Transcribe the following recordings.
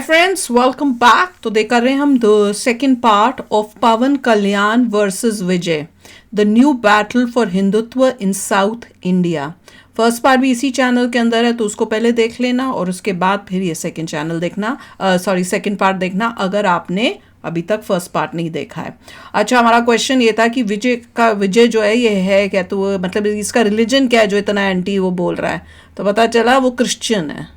Hi friends, welcome back. तो देख कर रहे हैं हम the second part of Pawan Kalyan versus Vijay, the new battle for Hindutva in south India. First part भी इसी चैनल के अंदर है, तो उसको पहले देख लेना और उसके बाद फिर ये सेकेंड चैनल देखना, सेकेंड पार्ट देखना अगर आपने अभी तक फर्स्ट पार्ट नहीं देखा है। अच्छा, हमारा क्वेश्चन ये था कि विजय जो है ये है क्या, तो मतलब इसका रिलीजन क्या है जो इतना एंटी वो बोल रहा है। तो पता चला वो क्रिश्चियन है।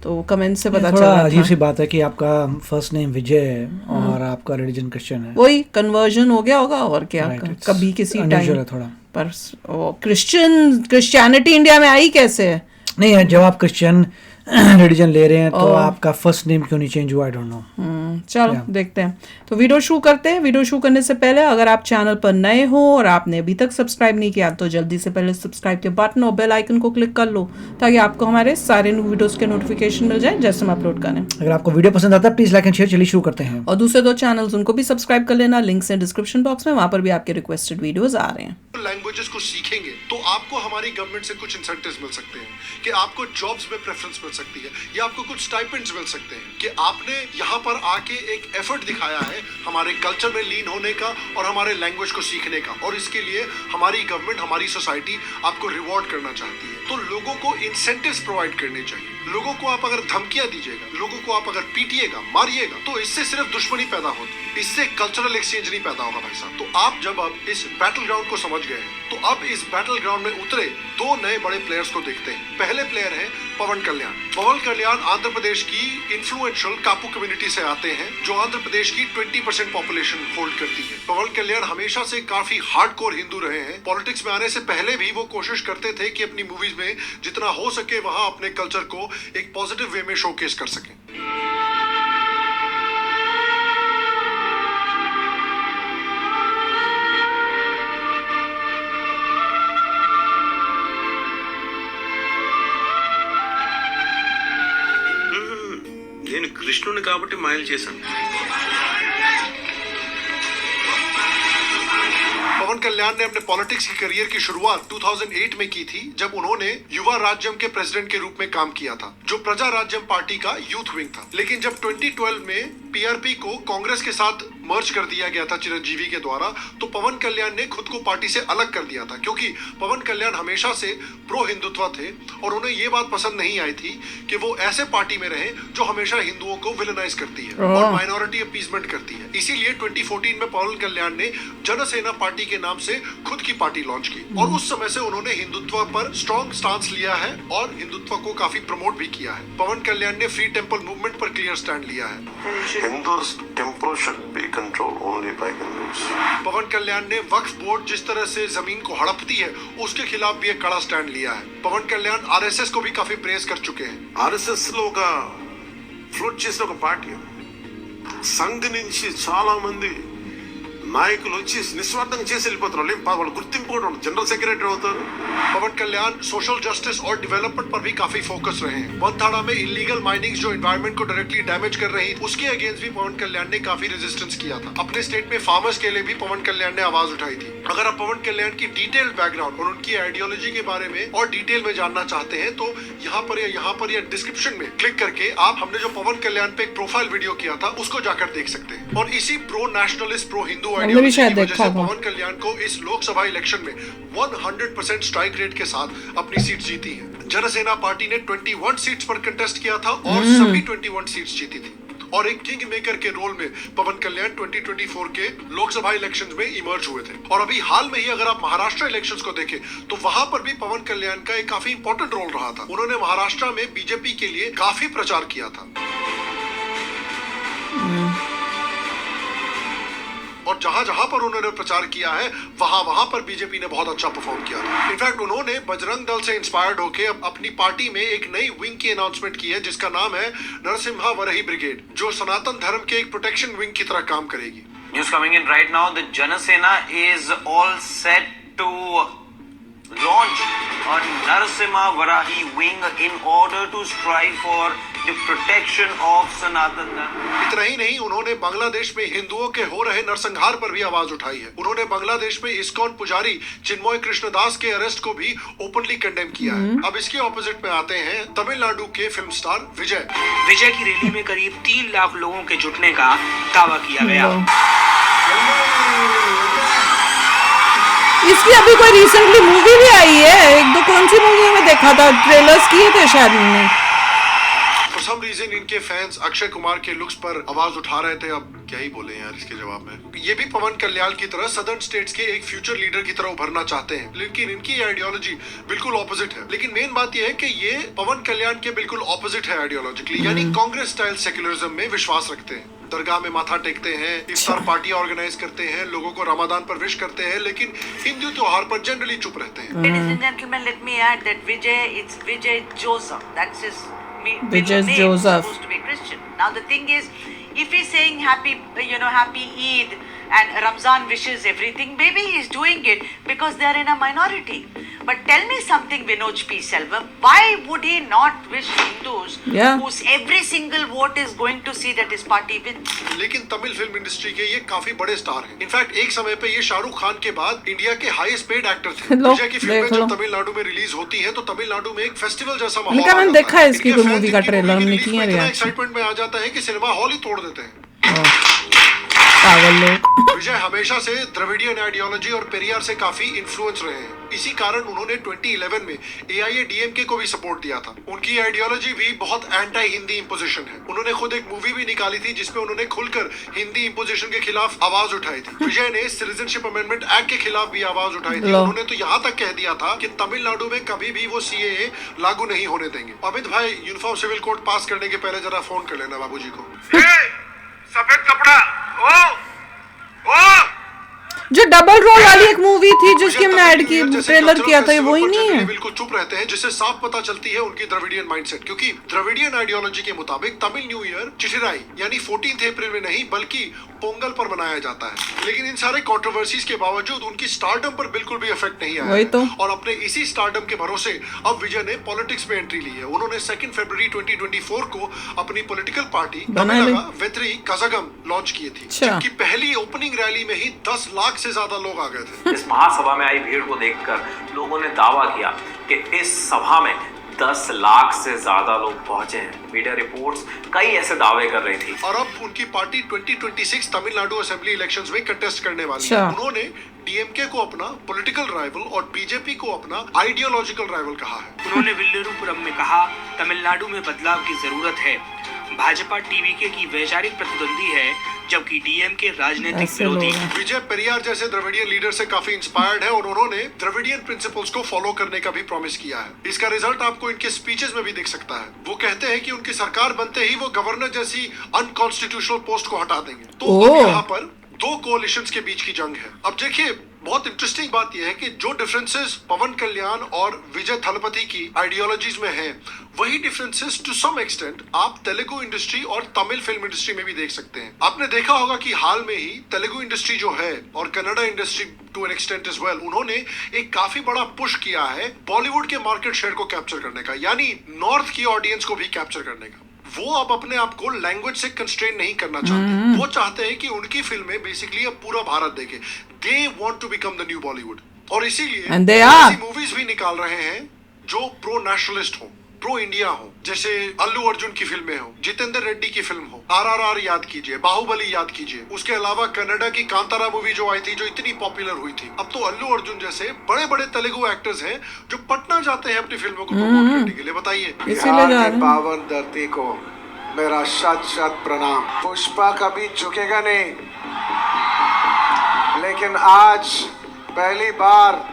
तो कमेंट से पता चला थोड़ा अजीब सी बात है कि आपका फर्स्ट नेम विजय है और आपका रिलीजन क्रिश्चियन है। वही कन्वर्जन हो गया होगा और क्या। कभी किसी टाइम थोड़ा पर क्रिश्चियनिटी इंडिया में आई कैसे है? नहीं है, जब आप क्रिश्चियन रिलीजन ले रहे हैं तो आपका फर्स्ट नेम क्यों नहीं चेंज हुआ, आई डोंट नो। चलो देखते हैं। तो वीडियो शुरू करते हैं। वीडियो शुरू करने से पहले अगर आप चैनल पर नए हो और आपने अभी तक सब्सक्राइब नहीं किया तो जल्दी से पहले सब्सक्राइब के बटन और बेल आइकन को क्लिक कर लो ताकि आपको हमारे सारे न्यू वीडियोस के नोटिफिकेशन मिल जाए जैसे हम अपलोड करें। अगर आपको वीडियो पसंद आता है प्लीज लाइक एंड शेयर। चलिए शुरू करते हैं। और दूसरे दो चैनल्स उनको भी सब्सक्राइब कर लेना, लिंक्स हैं डिस्क्रिप्शन बॉक्स में, वहां पर भी आपके रिक्वेस्टेड वीडियोस आ रहे हैं। लैंग्वेजेस को सीखेंगे तो आपको हमारी गवर्नमेंट से कुछ इंसेंटिव्स मिल सकते हैं, कि आपको जॉब्स में प्रेफरेंस मिल सकती है, या आपको कुछ स्टाइपेंड्स मिल सकते हैं कि आपने यहाँ पर आके एक एफर्ट दिखाया है हमारे कल्चर में लीन होने का और हमारे लैंग्वेज को सीखने का, और इसके लिए हमारी गवर्नमेंट, हमारी सोसाइटी आपको रिवॉर्ड करना चाहती है। तो लोगों को इंसेंटिव्स प्रोवाइड करने चाहिए। लोगों को आप अगर धमकियां दीजिएगा, लोगों को आप अगर पीटिएगा, मारिएगा, तो इससे सिर्फ दुश्मनी पैदा होती है, इससे कल्चरल एक्सचेंज नहीं पैदा होगा भाई साहब। तो आप जब अब इस बैटल ग्राउंड को समझ गए हैं तो अब इस बैटल ग्राउंड में उतरे दो नए बड़े प्लेयर्स को देखते हैं। पहले प्लेयर है पवन कल्याण। पवन कल्याण आंध्र प्रदेश की इन्फ्लुएंशियल कापू कम्युनिटी से आते हैं जो आंध्र प्रदेश की 20% पॉपुलेशन होल्ड करती है। पवन कल्याण हमेशा से काफी हार्डकोर हिंदू रहे हैं। पॉलिटिक्स में आने से पहले भी वो कोशिश करते थे कि अपनी मूवीज में जितना हो सके वहां अपने कल्चर को एक पॉजिटिव वे में शोकेस कर सकें। నేను కృష్ణుని కాబట్టి మాయలు చేశాను। पवन कल्याण ने अपने पॉलिटिक्स की करियर की शुरुआत 2008 में की थी, जब उन्होंने युवा राज्यम के प्रेसिडेंट के रूप में काम किया था, जो प्रजा राज्यम पार्टी का यूथ विंग था। लेकिन जब 2012 में पीआरपी को कांग्रेस के साथ मर्ज कर दिया गया था चिरंजीवी के द्वारा, तो पवन कल्याण ने खुद को पार्टी से अलग कर दिया था, क्योंकि पवन कल्याण हमेशा से प्रो हिंदुत्व थे और उन्हें ये बात पसंद नहीं आई थी कि वो ऐसे पार्टी में रहे जो हमेशा हिंदुओं को विलेनाइज करती है और माइनॉरिटी अपीसमेंट करती है। इसीलिए 2014 में पवन कल्याण ने जनसेना पार्टी के नाम से खुद की पार्टी लॉन्च की और उस समय से उन्होंने हिंदुत्व पर स्ट्रॉन्ग स्टांस लिया है और हिंदुत्व को काफी प्रमोट भी किया है। पवन कल्याण ने फ्री टेम्पल मूवमेंट पर क्लियर स्टैंड लिया है। Hindus temple should be controlled only by Hindus. पवन कल्याण ने वक्फ बोर्ड जिस तरह से जमीन को हड़पती है उसके खिलाफ भी एक कड़ा स्टैंड लिया है। पवन कल्याण आरएसएस को भी काफी प्रेस कर चुके हैं। ఆర్ఎస్ఎస్ లో ఒక ఫ్లోట్ చేసిన ఒక పార్టీ, సంఘ్ నుంచి చాలా మంది నాయకులు వచ్చి నిస్వార్థంగా చేసి వెళ్ళిపోతారు। వాళ్ళు గుర్తింపు కూడా ఉండదు, జనరల్ సెక్రటరీ అవుతారు। पवन कल्याण सोशल जस्टिस और डेवलपमेंट पर भी काफी फोकस रहे हैं। बनथाड़ा में इलीगल माइनिंग जो एनवायरनमेंट को डायरेक्टली डैमेज कर रही, उसके अगेंस्ट भी पवन कल्याण ने काफी रेजिस्टेंस किया था। अपने स्टेट में फार्मर्स के लिए भी पवन कल्याण ने आवाज उठाई थी। अगर आप पवन कल्याण की डिटेल्ड बैकग्राउंड और उनकी आइडियोलॉजी के बारे में और डिटेल में जानना चाहते हैं तो यहाँ पर या डिस्क्रिप्शन में क्लिक करके आप हमने जो पवन कल्याण पे एक प्रोफाइल वीडियो किया था उसको जाकर देख सकते हैं। और इसी pro nationalist, pro Hindu ideology की वजह से पवन कल्याण को इस लोकसभा इलेक्शन में 100% स्ट्राइक रेट के साथ अपनी सीट जीती है। जनसेना पार्टी ने 21 सीट्स पर कंटेस्ट किया था और सभी 21 सीट्स जीती थी। और एक किंग मेकर के रोल में पवन कल्याण 2024 के लोकसभा इलेक्शंस में इमर्ज हुए थे। और अभी हाल में ही अगर आप महाराष्ट्र इलेक्शंस को देखें तो वहां पर भी पवन कल्याण का एक काफी इंपॉर्टेंट रोल रहा था। उन्होंने महाराष्ट्र में बीजेपी के लिए काफी प्रचार किया था और जहां जहां पर उन्होंने प्रचार किया है वहां पर बीजेपी ने बहुत अच्छा परफॉर्म किया था। इनफैक्ट उन्होंने बजरंग दल से इंस्पायर्ड होकर अपनी पार्टी में एक नई विंग की अनाउंसमेंट की है जिसका नाम है नरसिम्हा वरही ब्रिगेड, जो सनातन धर्म के एक प्रोटेक्शन विंग की तरह काम करेगी। News coming in right now. The Janasena is all set to launch a Narasimha Varahi wing in order to strive for the protection of Sanatan Dharma. इतना ही नहीं, उन्होंने बांग्लादेश में हिंदुओं के हो रहे नरसंहार पर भी आवाज उठाई है। उन्होंने बांग्लादेश में इस्कॉन पुजारी चिन्मय कृष्णदास के अरेस्ट को भी ओपनली कंडेम किया है। अब इसके ऑपोजिट में आते हैं तमिलनाडु के फिल्म स्टार विजय। विजय की रैली में करीब 3 लाख लोगों के जुटने का दावा किया गया। इसकी अभी कोई रिसेंटली मूवी भी आई है, एक दो कौन सी मूवी में देखा था, ट्रेलर्स किए थे शायद उन्होंने। फॉर सम रीजन इनके फैंस अक्षय कुमार के लुक्स पर आवाज उठा रहे थे। अब क्या ही बोले यार इसके जवाब में। ये भी पवन कल्याण की तरह सदर्न स्टेट्स के एक फ्यूचर लीडर की तरह उभरना चाहते हैं, लेकिन इनकी आइडियोलॉजी बिल्कुल ऑपोजिट है। लेकिन मेन बात यह है कि ये पवन कल्याण के बिल्कुल ऑपोजिट है आइडियोलॉजिकली, यानी कांग्रेस स्टाइल सेक्युलरिज्म में विश्वास रखते हैं। दरगाह में माथा टेकते हैं, इफ्तार पार्टियां ऑर्गेनाइज करते हैं, लोगों को रमजान पर विश करते हैं, लेकिन हिंदू त्योहार पर जनरली चुप रहते हैं। Ladies and gentlemen, let me add that Vijay, it's Vijay Joseph. That's his Vijay middle name. Joseph. Supposed to be Christian. Now the thing is, if he's saying happy Eid and Ramzan wishes everything, maybe he's doing it because they're in a minority. But tell me something, Vinod P. Selvam, why would he not wish Hindus whose every single vote is going to see that his party wins? लेकिन Tamil film industry के ये काफी बड़े star हैं। In fact एक समय पे ये शाहरुख खान के बाद इंडिया के हाईएस्ट पेड एक्टर थे। विजय की फिल्में जब तमिलनाडु में रिलीज होती हैं तो तमिलनाडु में एक फेस्टिवल जैसा माहौल आ जाता है। देखा है इसकी कोई मूवी का ट्रेलर, हमने किया रिएक्शन। एक्साइटमेंट में आ जाता है कि सिनेमा हॉल ही तोड़ देते हैं। पागल लोग। विजय हमेशा से द्रविडियन आइडियोलॉजी और पेरियार से काफी इन्फ्लुएंस रहे हैं। इसी कारण उन्होंने 2011 में AIADMK को भी सपोर्ट दिया था। उनकी आइडियोलॉजी भी बहुत एंटी हिंदी इंपोजिशन है। उन्होंने खुद एक मूवी भी निकाली थी जिसमें उन्होंने खुलकर हिंदी इंपोजिशन के खिलाफ आवाज उठाई थी। विजय ने सिटीजनशिप अमेंडमेंट एक्ट के खिलाफ भी आवाज उठाई थी। उन्होंने तो यहाँ तक कह दिया था कि तमिलनाडु में कभी भी वो CAA लागू नहीं होने देंगे। अमित भाई, यूनिफॉर्म सिविल कोड पास करने के पहले जरा फोन कर लेना बाबूजी को। सफेद कपड़ा ओ जो डबल रोल वाली एक मूवी थी जिसकी हमने ऐड की ट्रेलर किया था, ये वही नहीं है। बिल्कुल चुप रहते हैं, जिससे साफ पता चलती है उनकी द्रविडियन माइंडसेट। क्योंकि द्रविडियन आइडियोलॉजी के मुताबिक तमिल न्यू ईयर चिटिराई यानी 14 अप्रैल में नहीं बल्कि पोंगल पर मनाया जाता है। लेकिन इन सारे कंट्रोवर्सीज के बावजूद उनकी स्टारडम पर बिल्कुल भी इफेक्ट नहीं आया तो। और अपने इसी स्टारडम के भरोसे अब विजय ने पॉलिटिक्स में एंट्री ली है। उन्होंने 2 फरवरी 2024 को अपनी political party Vettri Kazhagam launch की थी, जिनकी पहली ओपनिंग रैली में ही 10 लाख से ज्यादा लोग आ गए थे। इस महासभा में आई भीड़ को देखकर लोगों ने दावा किया कि इस सभा में 10 लाख से ज्यादा लोग पहुंचे हैं। मीडिया रिपोर्ट्स कई ऐसे दावे कर रही थी। और अब उनकी पार्टी 2026 तमिलनाडु असेंबली इलेक्शंस में कंटेस्ट करने वाली है। उन्होंने DMK को अपना पॉलिटिकल राइवल और BJP को अपना आइडियोलॉजिकल राइवल कहा है। उन्होंने विल्लुपुरम में कहा, तमिलनाडु में बदलाव की जरूरत है। भाजपा TVK की वैचारिक प्रतिद्वंदी है, जबकि DMK राजनीतिक विरोधी। विजय पेरियार जैसे द्रविडियन लीडर से काफी इंस्पायर्ड है और उन्होंने द्रविडियन प्रिंसिपल्स को फॉलो करने का भी प्रॉमिस किया है। इसका रिजल्ट आपको इनके स्पीचेस में भी दिख सकता है। वो कहते हैं कि उनकी सरकार बनते ही वो गवर्नर जैसी अनकॉन्स्टिट्यूशनल पोस्ट को हटा देंगे। तो अब यहाँ पर 2 कोalitions के बीच की जंग है। अब देखिए, बहुत इंटरेस्टिंग बात यह है कि जो डिफरेंसेस पवन कल्याण और विजय थलपति की आइडियोलॉजीज में हैं, वही डिफरेंसेस टू सम एक्सटेंट आप तेलुगु इंडस्ट्री और तमिल फिल्म इंडस्ट्री में भी देख सकते हैं। आपने देखा होगा कि हाल में ही तेलुगु इंडस्ट्री जो है और Kannada industry to an extent as well, उन्होंने एक काफी बड़ा पुश किया है बॉलीवुड के मार्केट शेयर को कैप्चर करने का, यानी नॉर्थ की ऑडियंस को भी कैप्चर करने का। वो अब अपने आप को लैंग्वेज से कंस्ट्रेन नहीं करना चाहते। वो चाहते हैं कि उनकी फिल्में बेसिकली अब पूरा भारत देखे। They want to become the new Bollywood और इसीलिए ऐसी मूवीज भी निकाल रहे हैं जो प्रो नेशनलिस्ट हो, प्रो इंडिया हो, जैसे अल्लू अर्जुन की फिल्में हो, जितेंद्र रेड्डी की फिल्म हो, RRR याद कीजिए, बाहुबली याद कीजिए, उसके अलावा कन्नड़ा की कांतारा मूवी जो आई थी, जो इतनी पॉपुलर हुई थी। अब तो अल्लू अर्जुन जैसे बड़े बड़े तेलुगु एक्टर्स हैं जो पटना जाते हैं अपनी फिल्मों को प्रमोट करने के लिए। बताइए, पावन धरती को मेरा शत शत प्रणाम। पुष्पा कभी झुकेगा नहीं, लेकिन आज पहली बार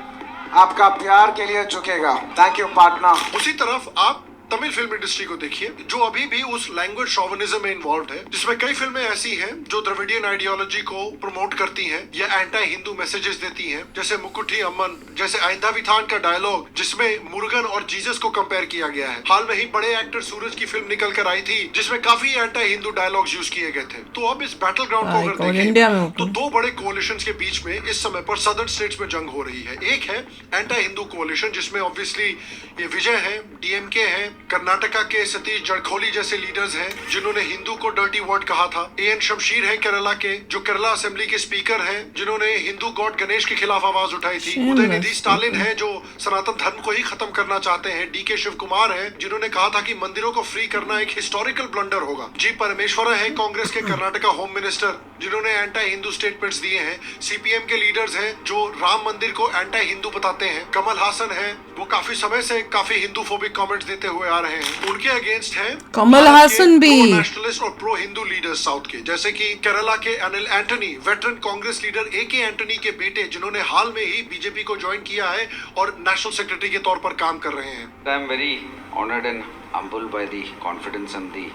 आपका प्यार के लिए झुकेगा। Thank you partner. उसी तरफ आप तमिल फिल्म इंडस्ट्री को देखिए, जो अभी भी उस लैंग्वेज शॉविनिज्म में इन्वॉल्व है, जिसमें कई फिल्में ऐसी हैं जो द्रविडियन आइडियोलॉजी को प्रमोट करती हैं या एंटी हिंदू मैसेजेस देती हैं, जैसे मुकुट्टी अम्मन, जैसे आइंदा विथान का डायलॉग जिसमें मुरुगन और जीसस को कंपेयर किया गया है। हाल में ही बड़े एक्टर सूरज की फिल्म निकल कर आई थी जिसमें काफी एंटी हिंदू डायलॉग्स यूज किए गए थे। तो अब इस बैटल ग्राउंड को अगर देखें तो दो बड़े कोलिशंस के बीच में इस समय पर सदर्न स्टेट्स में जंग हो रही है। एक है एंटी हिंदू कोलिशन जिसमें ऑब्वियसली ये विजय है, डीएमके है, कर्नाटका के सतीश जड़खोली जैसे लीडर्स हैं जिन्होंने हिंदू को डर्टी वर्ड कहा था, एएन शमशीर है केरला के जो केरला असेंबली के स्पीकर हैं जिन्होंने हिंदू गॉड गणेश के खिलाफ आवाज उठाई थी, उदयनिधि स्टालिन है जो सनातन धर्म को ही खत्म करना चाहते हैं, डीके शिव कुमार है जिन्होंने कहा था कि मंदिरों को फ्री करना एक हिस्टोरिकल ब्लंडर होगा, जी परमेश्वर है कांग्रेस के कर्नाटका होम मिनिस्टर जिन्होंने एंटी हिंदू स्टेटमेंट्स दिए हैं, सीपीएम के लीडर्स हैं जो राम मंदिर को एंटी हिंदू बताते हैं, कमल हासन है वो काफी समय से काफी हिंदू फोबिक कमेंट्स देते हुए आ रहे हैं, उनके अगेंस्ट है कमल हासन भी नेशनलिस्ट और प्रो हिंदू लीडर्स साउथ के, जैसे कि केरला के Anil Antony, veteran Congress leader AK Antony के बेटे जिन्होंने हाल में ही बीजेपी को ज्वाइन किया है और नेशनल सेक्रेटरी के तौर पर काम कर रहे हैं। I am very honored and humbled by the confidence and the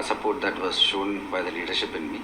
support that was shown by the leadership in me.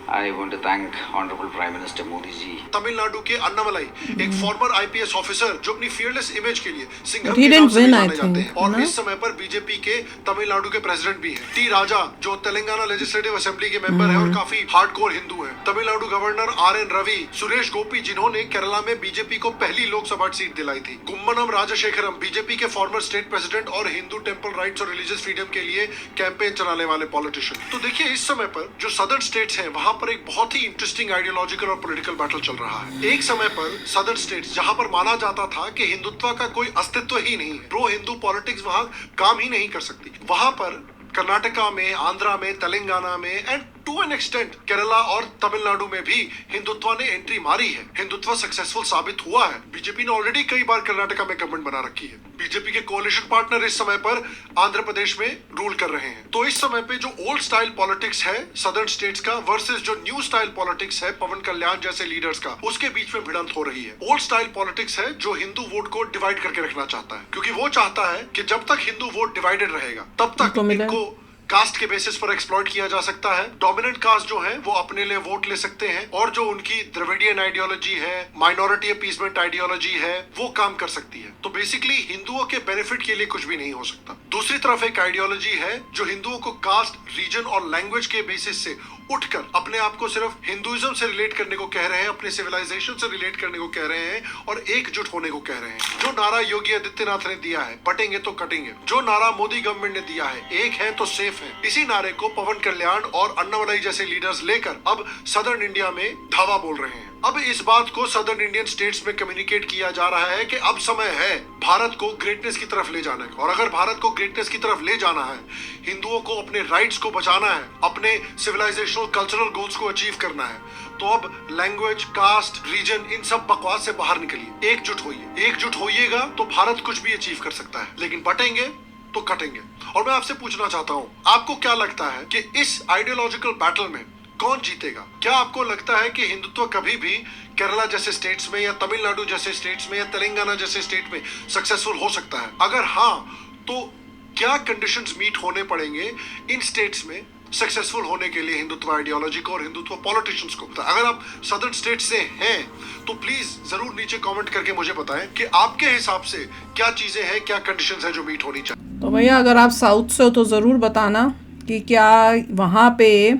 I want to thank Honorable Prime Minister Modi ji. Tamil Nadu के अन्नामलाई एक farmer IPS officer जो अपनी fearless image के लिए Singham he के नाम didn't से भी win, I जाने जाते हैं think, और ना? इस समय पर बीजेपी के तमिलनाडु के प्रेसिडेंट भी हैं। टी राजा जो तेलंगाना लेजिस्लेटिव असेंबली के मेंबर हैं और काफी हार्डकोर हिंदू हैं। तमिलनाडु गवर्नर आरएन रवि, सुरेश गोपी जिन्होंने केरला में बीजेपी को पहली लोकसभा सीट दिलाई थी, कुम्मनम राजशेखरम बीजेपी के फॉर्मर स्टेट प्रेसिडेंट और हिंदू टेम्पल राइट्स और रिलीजियस फ्रीडम के लिए कैंपेन चलाने वाले पॉलिटिशियन। तो देखिए इस समय पर जो सदर्न स्टेट्स हैं वहां पर एक बहुत ही इंटरेस्टिंग आइडियोलॉजिकल और पॉलिटिकल बैटल चल रहा है। एक समय पर सदर्न स्टेट्स जहां पर माना जाता था कि हिंदुत्व का कोई अस्तित्व ही नहीं है, प्रो हिंदू पॉलिटिक्स वहां काम ही नहीं कर सकती, वहां पर कर्नाटका में, आंध्रा में, तेलंगाना में and to an extent Kerala और तमिलनाडु में भी हिंदुत्व ने एंट्री मारी है। हिंदुत्व सक्सेसफुल साबित हुआ है। बीजेपी ने ऑलरेडी कई बार कर्नाटका में गवर्नमेंट बना रखी है। बीजेपी के कोalition पार्टनर इस समय पर आंध्र प्रदेश में रूल कर रहे हैं। तो इस समय पे जो ओल्ड स्टाइल पॉलिटिक्स है सदर्न स्टेट्स का वर्सेस जो न्यू स्टाइल पॉलिटिक्स है पवन कल्याण जैसे लीडर्स का, उसके बीच में भिड़ंत हो रही है। ओल्ड स्टाइल पॉलिटिक्स है जो हिंदू वोट को डिवाइड करके रखना चाहता है, क्योंकि वो चाहता है कि जब तक हिंदू वोट डिवाइडेड रहेगा तब तक इनको कास्ट के बेसिस पर एक्सप्लॉइट किया जा सकता है। डोमिनेंट कास्ट जो है वो अपने लिए वोट ले सकते हैं और जो उनकी द्रविडियन आइडियोलॉजी है, माइनॉरिटी अपीसमेंट आइडियोलॉजी है, वो काम कर सकती है। तो बेसिकली हिंदुओं के बेनिफिट के लिए कुछ भी नहीं हो सकता। दूसरी तरफ एक आइडियोलॉजी है जो हिंदुओं को कास्ट, रीजन और लैंग्वेज के बेसिस से उठकर अपने आप को सिर्फ हिंदुइज्म से रिलेट करने को कह रहे हैं, अपने सिविलाइजेशन से रिलेट करने को कह रहे हैं और एकजुट होने को कह रहे हैं। जो नारा योगी आदित्यनाथ ने दिया है, बटेंगे तो कटेंगे, जो नारा मोदी गवर्नमेंट ने दिया है, एक है तो सेफ है, इसी नारे को पवन कल्याण और अन्नामलाई जैसे लीडर्स लेकर अब सदर्न इंडिया में धावा बोल रहे हैं। अब इस बात को सदर्न इंडियन स्टेट्स में कम्युनिकेट किया जा रहा है कि अब समय है भारत को ग्रेटनेस की तरफ ले जाने का, और अगर भारत को ग्रेटनेस की तरफ ले जाना है, हिंदुओं को अपने राइट्स को बचाना है, अपने सिविलाइजेशनल कल्चरल गोल्स को अचीव करना है, तो अब लैंग्वेज, कास्ट, रीजन, इन सब बकवास से बाहर निकलिए, एकजुट होइए। एकजुट होइएगा तो भारत कुछ भी अचीव कर सकता है, लेकिन बटेंगे तो कटेंगे। और मैं आपसे पूछना चाहता हूं, आपको क्या लगता है कि इस आइडियोलॉजिकल बैटल में कौन जीतेगा? क्या आपको लगता है कि हिंदुत्व कभी भी केरला जैसे स्टेट्स में या तमिलनाडु जैसे स्टेट्स में या तेलंगाना जैसे स्टेट में सक्सेसफुल हो सकता है? अगर हाँ, तो क्या कंडीशंस मीट होने पड़ेंगे इन स्टेट्स में सक्सेसफुल होने के लिए हिंदुत्व आइडियोलॉजी को और हिंदुत्व पॉलिटिशियंस को? अगर आप सदर्न स्टेट से हैं तो प्लीज जरूर नीचे कमेंट करके मुझे बताएं कि आपके हिसाब से क्या चीजें हैं, क्या कंडीशंस हैं जो मीट होनी चाहिए। तो भैया अगर आप साउथ से हो तो ज़रूर बताना कि क्या वहाँ पे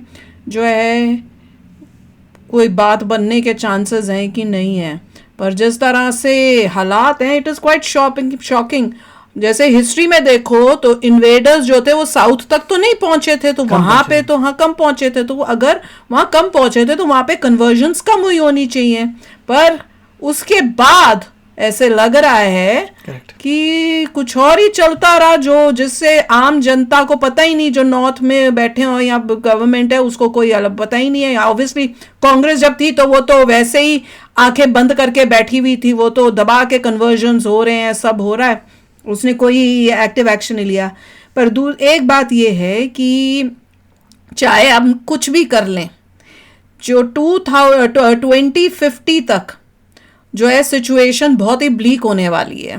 जो है कोई बात बनने के चांसेस हैं कि नहीं है। पर जिस तरह से हालात हैं, इट इज़ क्वाइट शॉकिंग। जैसे हिस्ट्री में देखो तो इन्वेडर्स जो थे वो साउथ तक तो नहीं पहुंचे थे, तो वहां पे तो हाँ कम पहुंचे थे, तो अगर वहां कम पहुंचे थे तो वहां पे कन्वर्जन्स कम हुई होनी चाहिए। पर उसके बाद ऐसे लग रहा है कि कुछ और ही चलता रहा, जो जिससे आम जनता को पता ही नहीं, जो नॉर्थ में बैठे हो या गवर्नमेंट है उसको कोई अलग पता ही नहीं है। ऑब्वियसली कांग्रेस जब थी तो वो तो वैसे ही आंखें बंद करके बैठी हुई थी, वो तो दबा के कन्वर्जन्स हो रहे हैं, सब हो रहा है, उसने कोई एक्टिव एक्शन नहीं लिया। पर एक बात ये है कि चाहे हम कुछ भी कर लें, जो 2050 तक जो है सिचुएशन बहुत ही ब्लीक होने वाली है।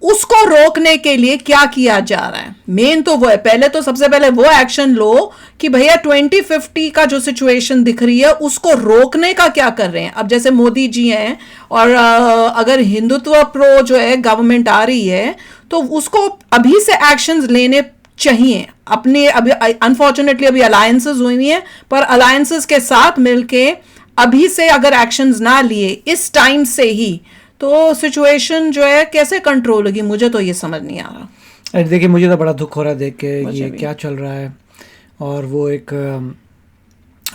उसको रोकने के लिए क्या किया जा रहा है? मेन तो वो है, पहले तो सबसे पहले वो एक्शन लो कि भैया 2050 का जो सिचुएशन दिख रही है उसको रोकने का क्या कर रहे हैं. अब जैसे मोदी जी हैं और अगर हिंदुत्व प्रो जो है गवर्नमेंट आ रही है तो उसको अभी से एक्शंस लेने चाहिए. अपने अभी अनफॉर्चुनेटली अभी अलायंसेस हुई हैं, पर अलायंसेस के साथ मिलके अभी से अगर एक्शंस ना लिए इस टाइम से ही, तो सिचुएशन जो है कैसे कंट्रोल होगी? मुझे तो ये समझ नहीं आ रहा. अरे देखिए, मुझे तो बड़ा दुख हो रहा है देख के ये भी. क्या चल रहा है. और वो एक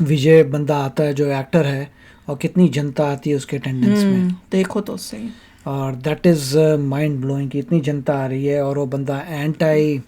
विजय बंदा आता है जो एक्टर है, और कितनी जनता आती है उसके अटेंडेंस में. देखो तो सही. और दैट इज़ माइंड ब्लोइंग कि इतनी जनता आ रही है और वो बंदा एंटी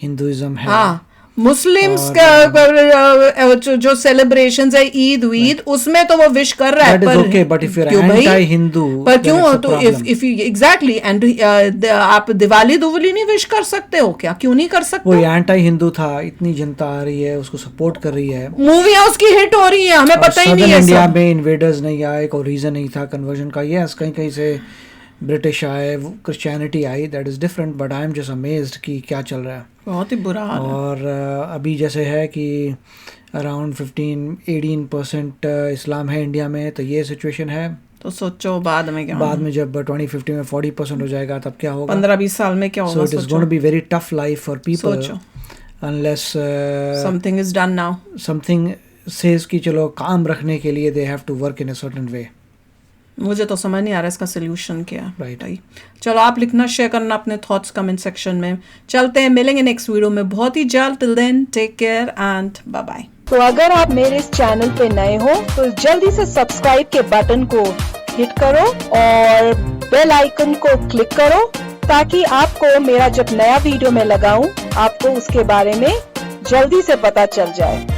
हिंदुइज्म है. हाँ, मुस्लिम्स का जो सेलिब्रेशंस है ईद वीद, उसमें तो वो विश कर रहा है. पर okay, but if you are anti Hindu, पर क्यों? तो इफ यू एग्जैक्टली, एंड आप दिवाली दुवली नहीं विश कर सकते हो क्या? क्यों नहीं कर सकते? वो एंटी हिंदू था, इतनी जनता आ रही है, उसको सपोर्ट कर रही है. मूवियां उसकी हिट हो रही है, हमें पता ही नहीं है. इंडिया में इन्वेडर्स नहीं आए, कोई रीजन नहीं था कन्वर्जन का. यस, कहीं कहीं से ब्रिटिश आए, Christianity I, that is different. But I am just amazed कि क्या चल रहा है. बहुत ही बुरा हाल है. और अभी जैसे है कि अराउंड 15-18% इस्लाम है इंडिया में, तो ये सिचुएशन है. तो सोचो बाद में क्या, बाद में जब 2050 में 40% हो जाएगा तब क्या होगा? 15-20 साल में क्या होगा? So it is going to be very tough life for people. सोचो. Unless something is done now. Something says कि चलो काम रखने के लिए they have to work in a certain way. मुझे तो समझ नहीं आ रहा इसका सोल्यूशन क्या है. राइट. चलो आप लिखना, शेयर करना अपने थॉट्स कमेंट सेक्शन में. चलते हैं, मिलेंगे नेक्स्ट वीडियो में बहुत ही जल्द. Till then take care and bye bye. तो अगर आप मेरे इस चैनल पे नए हो तो जल्दी से सब्सक्राइब के बटन को हिट करो और बेल आइकन को क्लिक करो, ताकि आपको मेरा जब नया वीडियो मैं लगाऊं आपको उसके बारे में जल्दी से पता चल जाए.